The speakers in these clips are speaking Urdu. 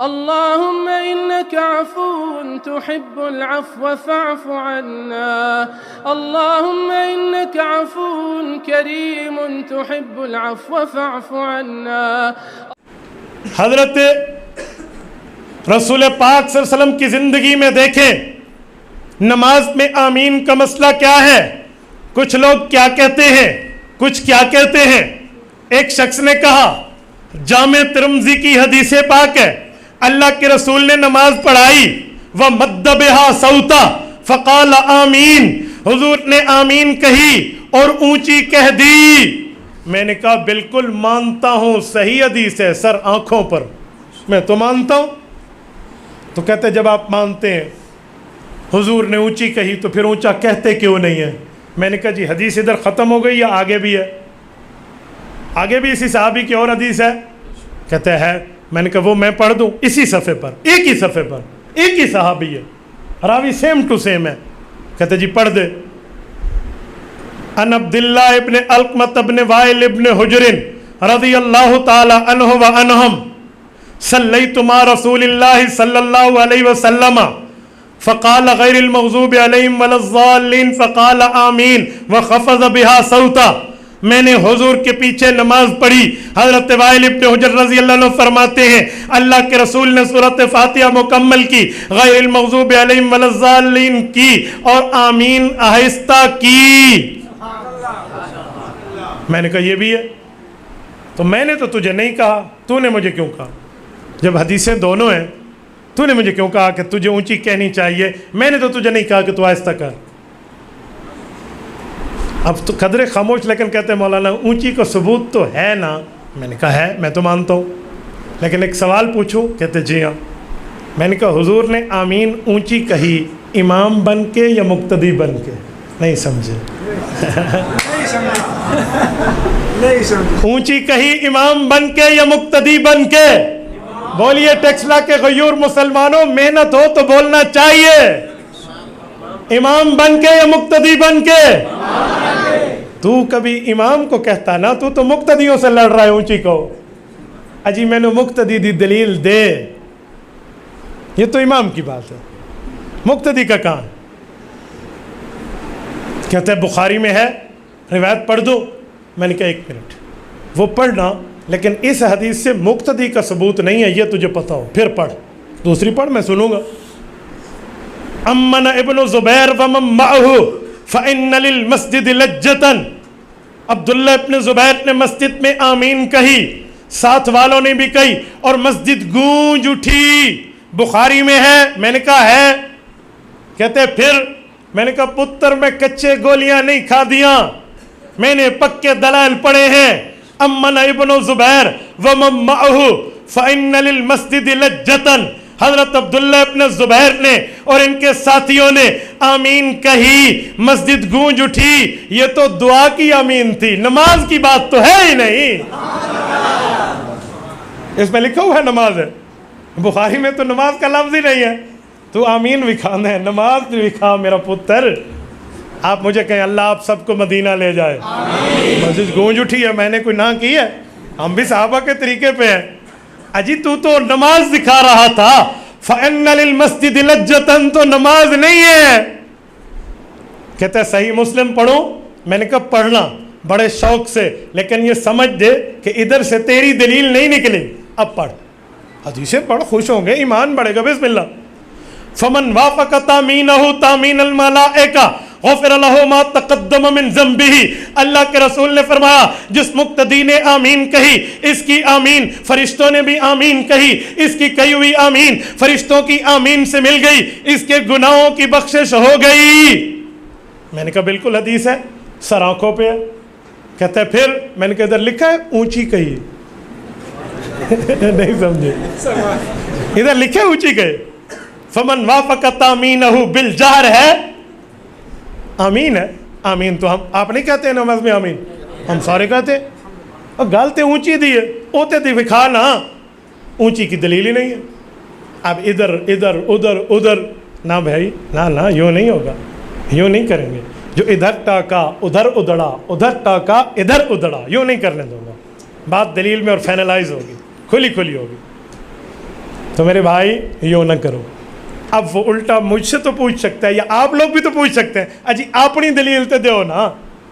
اللهم إنك عفو تحب العفو فاعف عنا اللهم إنك عفو كريم تحب العفو فاعف عنا. حضرت رسول پاک صلی اللہ علیہ وسلم کی زندگی میں دیکھیں نماز میں آمین کا مسئلہ کیا ہے. کچھ لوگ کیا کہتے ہیں, کچھ کیا کہتے ہیں. ایک شخص نے کہا جامع ترمذی کی حدیث پاک ہے, اللہ کے رسول نے نماز پڑھائی وَمَدَّ بِهَا صَوْتًا فَقَالَ آمین, حضور نے آمین کہی اور اونچی کہہ دی. میں نے کہا بالکل مانتا ہوں, صحیح حدیث ہے, سر آنکھوں پر, میں تو مانتا ہوں. تو کہتے جب آپ مانتے ہیں حضور نے اونچی کہی تو پھر اونچا کہتے کیوں نہیں ہے. میں نے کہا جی حدیث ادھر ختم ہو گئی یا آگے بھی ہے؟ آگے بھی اسی صحابی کی اور حدیث ہے. کہتے ہیں. میں نے کہا وہ میں پڑھ دوں اسی صفحے پر, ایک ہی صفحے پر, ایک ہی صحابی ہے, راوی سیم ٹو سیم ہے. کہتے جی پڑھ دے. ان عبداللہ ابن علقمۃ ابن وائل ابن حجر رضی اللہ تعالی عنہ وعنہم صلیت مع رسول اللہ صلی اللہ علیہ وسلم فقال غیر المغضوب علیہم ولا الضالین فقال آمین وخفض بها صوتا. میں نے حضور کے پیچھے نماز پڑھی. حضرت وائل ابن حجر رضی اللہ عنہ فرماتے ہیں اللہ کے رسول نے سورۃ فاتحہ مکمل کی, غیر المغضوب علیہم ولا الضالین کی اور آمین آہستہ کی. میں نے کہا یہ بھی ہے. تو میں نے تو تجھے نہیں کہا, تو نے مجھے کیوں کہا؟ جب حدیثیں دونوں ہیں تو نے مجھے کیوں کہا کہ تجھے اونچی کہنی چاہیے؟ میں نے تو تجھے نہیں کہا کہ تو آہستہ کر. اب تو قدرے خاموش, لیکن کہتے ہیں مولانا اونچی کا ثبوت تو ہے نا. میں نے کہا ہے, میں تو مانتا ہوں, لیکن ایک سوال پوچھوں. کہتے جی ہاں. میں نے کہا حضور نے آمین اونچی کہی امام بن کے یا مقتدی بن کے؟ نہیں سمجھے. اونچی کہی امام بن کے یا مقتدی بن کے؟ بولیے ٹیکسلا کے غیور مسلمانوں, محنت ہو تو بولنا چاہیے. امام بن کے یا مقتدی بن کے؟ تو کبھی امام کو کہتا نا, تو مقتدیوں سے لڑ رہا ہے اونچی کو. اجی میں نے مقتدی دی دلیل دے. یہ تو امام کی بات ہے, مقتدی کا کام. کہتے ہیں بخاری میں ہے, روایت پڑھ دو. میں نے کہا ایک منٹ, وہ پڑھنا, لیکن اس حدیث سے مقتدی کا ثبوت نہیں ہے, یہ تجھے پتا ہو. پھر پڑھ, دوسری پڑھ, میں سنوں گا. امن ابن زبیر ومن معہ فإن للمسجد لجتن. عبداللہ ابن زبیر نے مسجد میں آمین کہی, ساتھ والوں نے بھی کہی اور مسجد گونج اٹھی. بخاری میں ہے. میں نے کہا ہے. کہتے پھر؟ میں نے کہا پتر میں کچے گولیاں نہیں کھا دیاں, میں نے پکے دلائل پڑھے ہیں. امن ابن زبیر ومن معہ فإن للمسجد لجتن. حضرت عبداللہ ابن زبیر نے اور ان کے ساتھیوں نے آمین کہی, مسجد گونج اٹھی. یہ تو دعا کی آمین تھی, نماز کی بات تو ہے ہی نہیں. اس میں لکھا ہوا ہے نماز ہے, بخاری میں تو نماز کا لفظ ہی نہیں ہے. تو آمین بھی کھانا ہے, نماز بھی کھا میرا پتر. آپ مجھے کہیں اللہ آپ سب کو مدینہ لے جائے. مسجد گونج اٹھی ہے, میں نے کوئی نہ کی ہے, ہم بھی صحابہ کے طریقے پہ ہیں. اجی تو نماز دکھا رہا تھا. فَإِنَّ لِلْمَسْجِدِ لَجَّةً تو نماز نہیں ہے. کہتا ہے صحیح مسلم پڑھو. میں نے کہا پڑھنا بڑے شوق سے, لیکن یہ سمجھ دے کہ ادھر سے تیری دلیل نہیں نکلی. اب پڑھ, حدیثیں پڑھ, خوش ہوں گے, ایمان بڑھے گا. بسم اللہ. فَمَنْ وَافَقَ تَأْمِينَهُ تَأْمِينَ الْمَلَائِكَةِ غفر له ما تقدم من ذنبه. اللہ کے رسول نے فرمایا جس مقتدی نے آمین کہی, اس کی آمین فرشتوں نے بھی آمین کہی, اس کی کہی ہوئی آمین فرشتوں کی آمین سے مل گئی, اس کے گناہوں کی بخشش ہو گئی. میں نے کہا بالکل حدیث ہے, سر آنکھوں پہ ہے. کہتا ہے پھر؟ میں نے کہا ادھر لکھا ہے اونچی کہی. نہیں سمجھے, ادھر لکھا ہے اونچی کہی. فمن وافق تامینہ بالجہر ہے, آمین ہے. آمین تو ہم آپ نہیں کہتے ہیں نماز میں آمین, ہم سارے کہتے ہیں. اور گالتے اونچی دی ہے, اوتے دی بکھا نا, اونچی کی دلیل ہی نہیں ہے. اب ادھر ادھر ادھر ادھر نہ بھائی, نہ یوں نہیں ہوگا, یوں نہیں کریں گے. جو ادھر ٹاکا ادھر ادڑا, ادھر ٹاکا ادھر ادڑا, یوں نہیں کرنے دوں گا. بات دلیل میں اور فائنلائز ہوگی, کھلی ہوگی. تو میرے بھائی یوں نہ کرو. اب وہ الٹا مجھ سے تو پوچھ سکتا ہے, یا آپ لوگ بھی تو پوچھ سکتے ہیں, اجی اپنی دلیل تو دیو نا,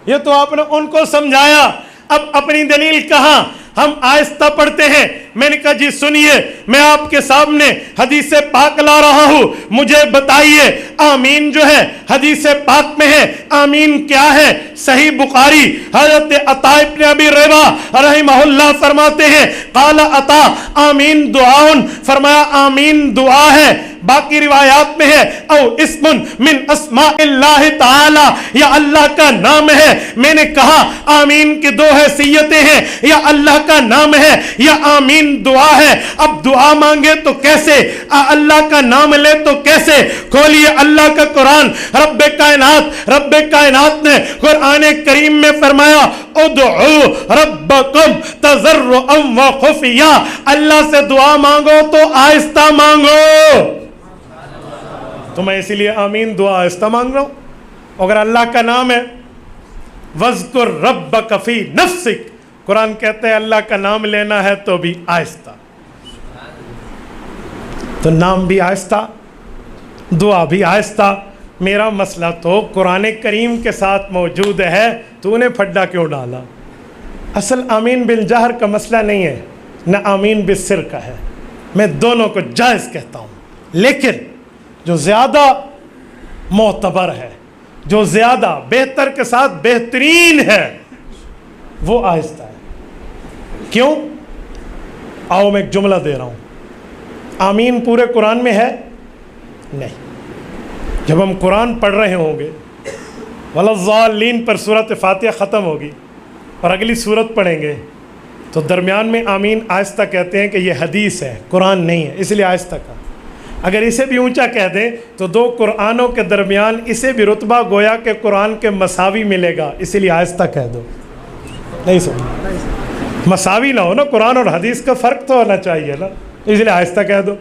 یہ تو آپ نے ان کو سمجھایا, اب اپنی دلیل کہاں؟ ہم آہستہ پڑھتے ہیں. میں نے کہا جی سنیے, میں آپ کے سامنے حدیث پاک لا رہا ہوں, مجھے بتائیے آمین جو ہے حدیث پاک میں ہے, آمین کیا ہے؟ صحیح بخاری حضرت عطا ابن ابی رباح رحمہ اللہ فرماتے ہیں, قال عطا آمین دعاؤن, فرمایا آمین دعا ہے. باقی روایات میں ہے او اسم من اسماء اللہ تعالی, یا اللہ کا نام ہے. میں نے کہا آمین کی دو حیثیتیں ہیں, یا اللہ کا نام ہے یا آمین دعا ہے. اب دعا مانگے تو کیسے, اللہ کا نام لے تو کیسے؟ کھولیے اللہ کا قرآن. رب کائنات نے قرآن کریم میں فرمایا ادعو ربکم تضرعا وخفیا, اللہ سے دعا مانگو تو آہستہ مانگو. تو میں اسی لیے آمین دعا آہستہ مانگ رہا ہوں. اگر اللہ کا نام ہے وَاذْكُرْ رَبَّكَ فِي نَفْسِكَ, قرآن کہتے ہیں اللہ کا نام لینا ہے تو بھی آہستہ. تو نام بھی آہستہ, دعا بھی آہستہ. میرا مسئلہ تو قرآن کریم کے ساتھ موجود ہے, تو نے پھڈا کیوں ڈالا؟ اصل آمین بالجہر کا مسئلہ نہیں ہے, نہ آمین بالسر کا ہے. میں دونوں کو جائز کہتا ہوں, لیکن جو زیادہ معتبر ہے, جو زیادہ بہتر کے ساتھ بہترین ہے, وہ آہستہ ہے. کیوں؟ آؤ میں ایک جملہ دے رہا ہوں. آمین پورے قرآن میں ہے نہیں. جب ہم قرآن پڑھ رہے ہوں گے وَلَضَّالِّينَ پر سورۃ فاتحہ ختم ہوگی اور اگلی سورت پڑھیں گے, تو درمیان میں آمین آہستہ کہتے ہیں کہ یہ حدیث ہے, قرآن نہیں ہے, اس لیے آہستہ کہا. اگر اسے بھی اونچا کہہ دیں تو دو قرآنوں کے درمیان اسے بھی رتبہ گویا کہ قرآن کے مساوی ملے گا, اسی لیے آہستہ کہہ دو. نہیں سمجھ, مساوی نہ ہو نا, قرآن اور حدیث کا فرق تو ہونا چاہیے نا, اس لیے آہستہ کہہ دو.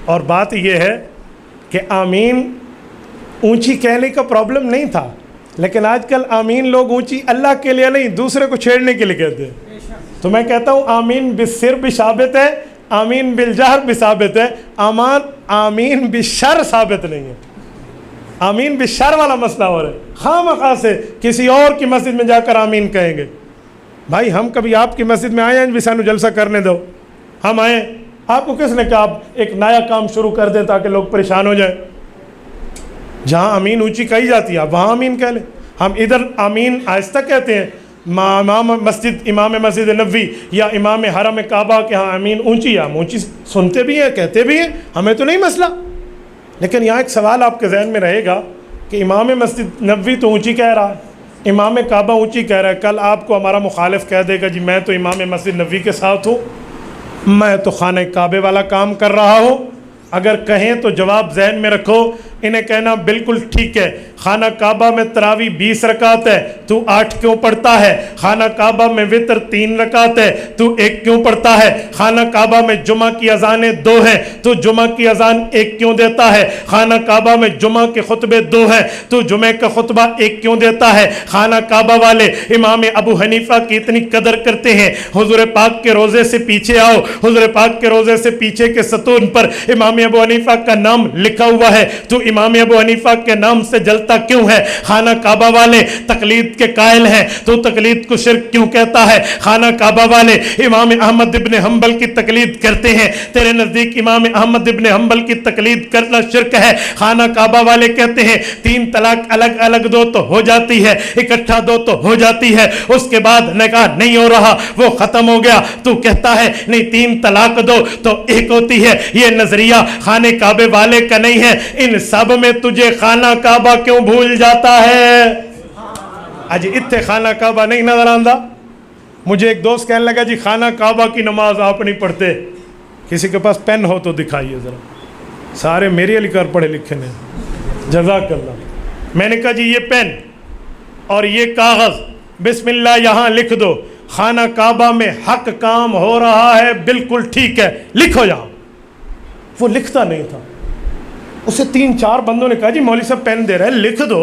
اور بات یہ ہے کہ آمین اونچی کہنے کا پرابلم نہیں تھا, لیکن آج کل آمین لوگ اونچی اللہ کے لیے نہیں دوسرے کو چھیڑنے کے لیے کہتے ہیں. تو میں کہتا ہوں آمین بالسر بھی ثابت ہے, آمین بالجہر بھی ثابت ہے, آمین بالشر ثابت نہیں ہے. آمین بالشر والا مسئلہ ہو رہا ہے, خواہ مخواہ سے کسی اور کی مسجد میں جا کر آمین کہیں گے. بھائی ہم کبھی آپ کی مسجد میں آئے ہیں بھی سانو جلسہ کرنے دو, ہم آئیں, آپ کو کس نے کہا آپ ایک نیا کام شروع کر دیں تاکہ لوگ پریشان ہو جائیں؟ جہاں آمین اونچی کہی جاتی ہے آپ وہاں آمین کہہ لیں. ہم ادھر آمین آہستہ کہتے ہیں, امام مسجد نبوی یا امام حرم کعبہ کے ہاں آمین اونچی ہے, ہم اونچی سنتے بھی ہیں کہتے بھی ہیں, ہمیں تو نہیں مسئلہ. لیکن یہاں ایک سوال آپ کے ذہن میں رہے گا کہ امام مسجد نبوی تو اونچی کہہ رہا ہے, امام کعبہ اونچی کہہ رہا ہے, کل آپ کو ہمارا مخالف کہہ دے گا جی میں تو امام مسجد نبوی کے ساتھ ہوں, میں تو خانہ کعبے والا کام کر رہا ہوں. اگر کہیں تو جواب ذہن میں رکھو, انہیں کہنا بالکل ٹھیک ہے, خانہ کعبہ میں تراویح 20 رکعت ہے, تو 8 کیوں پڑھتا ہے؟ خانہ کعبہ میں وتر 3 رکعت ہے, تو 1 کیوں پڑھتا ہے؟ خانہ کعبہ میں جمعہ کی اذانیں 2 ہیں, تو جمعہ کی اذان 1 کیوں دیتا ہے؟ خانہ کعبہ میں جمعہ کے خطبے 2 ہیں, تو جمعہ کا خطبہ 1 کیوں دیتا ہے؟ خانہ کعبہ والے امام ابو حنیفہ کی اتنی قدر کرتے ہیں, حضور پاک کے روزے سے پیچھے آؤ, حضور پاک کے روزے سے پیچھے کے ستون پر امام ابو حنیفہ کا نام لکھا ہوا ہے, تو امام ابو حنیفہ کے نام سے جلتا کیوں ہے؟ خانہ کعبہ والے تقلید کے قائل ہیں, تو تقلید کو شرک کیوں کہتا ہے؟ خانہ کعبہ والے امام احمد ابن حنبل کی تقلید کرتے ہیں, تیرے نزدیک امام احمد ابن حنبل کی تقلید کرنا شرک ہے. خانہ کعبہ والے کہتے ہیں 3 طلاق الگ الگ دو تو ہو جاتی ہے, اکٹھا دو تو ہو جاتی ہے, اس کے بعد نکاح نہیں ہو رہا وہ ختم ہو گیا, تو کہتا ہے نہیں 3 طلاق دو تو 1 ہوتی ہے. یہ نظریہ خانہ کعبے والے کا نہیں ہے. ان سب میں تجھے خانہ کعبہ کیوں بھول جاتا ہے؟ آج اتنے خانہ کعبہ نہیں نظر آندہ. مجھے ایک دوست کہنے لگا جی خانہ کعبہ کی نماز آپ نہیں پڑھتے, کسی کے پاس پین ہو تو دکھائیے ذرا. سارے میرے علی کر پڑھے لکھے نے, جزاک اللہ. میں نے کہا جی یہ پین اور یہ کاغذ بسم اللہ یہاں لکھ دو, خانہ کعبہ میں حق کام ہو رہا ہے, بالکل ٹھیک ہے, لکھو یہاں. وہ لکھتا نہیں تھا. اسے 3-4 بندوں نے کہا جی مولوی صاحب پین دے رہے ہیں, لکھ دو,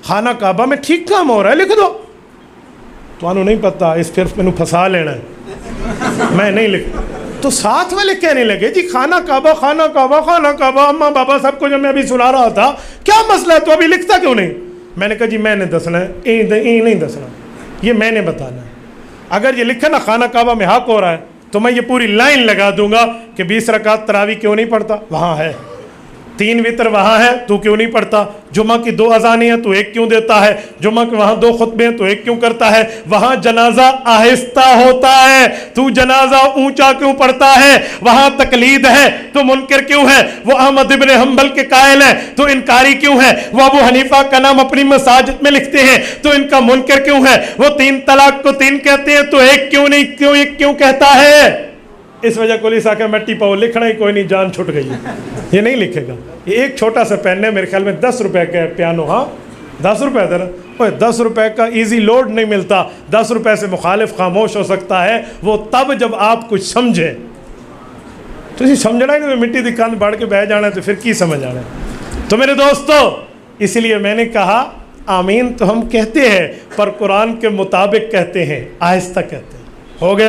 خانہ کعبہ میں ٹھیک کام ہو رہا ہے, لکھ دو. تو انہوں نہیں پتا اس صرف میں پھنسا لینا ہے, میں نہیں لکھ. تو ساتھ والے کہنے لگے جی خانہ کعبہ خانہ کعبہ خانہ کعبہ، اماں بابا سب کو جب میں ابھی سنا رہا تھا، کیا مسئلہ ہے تو ابھی لکھتا کیوں نہیں؟ میں نے کہا جی میں نے دسنا ہے، این نہیں دسنا، یہ میں نے بتانا ہے۔ اگر یہ لکھا نا خانہ کعبہ میں حق ہو رہا ہے تو میں یہ پوری لائن لگا دوں گا کہ 20 رکعت تراویح کیوں نہیں پڑھتا، وہاں ہے، 3 وتر وہاں ہے تو کیوں نہیں پڑھتا، جمعہ کی 2 اذانیں ہیں تو 1 کیوں دیتا ہے، جمعہ کے وہاں 2 خطبے ہیں تو 1 کیوں کرتا ہے، وہاں جنازہ آہستہ ہوتا ہے تو جنازہ اونچا کیوں پڑھتا ہے، وہاں تقلید ہے تو منکر کیوں ہے، وہ احمد ابن حنبل کے قائل ہیں تو انکاری کیوں ہے، وہ ابو حنیفہ کا نام اپنی مساجد میں لکھتے ہیں تو ان کا منکر کیوں ہے، وہ 3 طلاق کو 3 کہتے ہیں تو 1 کیوں نہیں، کیوں 1 کیوں کہتا ہے؟ اس وجہ کو لیسا کہ مٹی پاؤ لکھنا ہی کوئی نہیں، جان چھٹ گئی، یہ نہیں لکھے گا۔ یہ ایک چھوٹا سا پین ہے، میرے خیال میں 10 روپے کا ہے پیانو، ہاں 10 روپے تھا نا، 10 روپے کا ایزی لوڈ نہیں ملتا، 10 روپے سے مخالف خاموش ہو سکتا ہے، وہ تب جب آپ کچھ سمجھے، تو اسی سمجھنا ہی نہیں، مٹی دی کند بڑھ کے بہ جانا ہے تو پھر کی سمجھ آنا ہے۔ تو میرے دوستو، اس لیے میں نے کہا آمین تو ہم کہتے ہیں پر قرآن کے مطابق کہتے ہیں، آہستہ کہتے ہیں۔ ہو گیا؟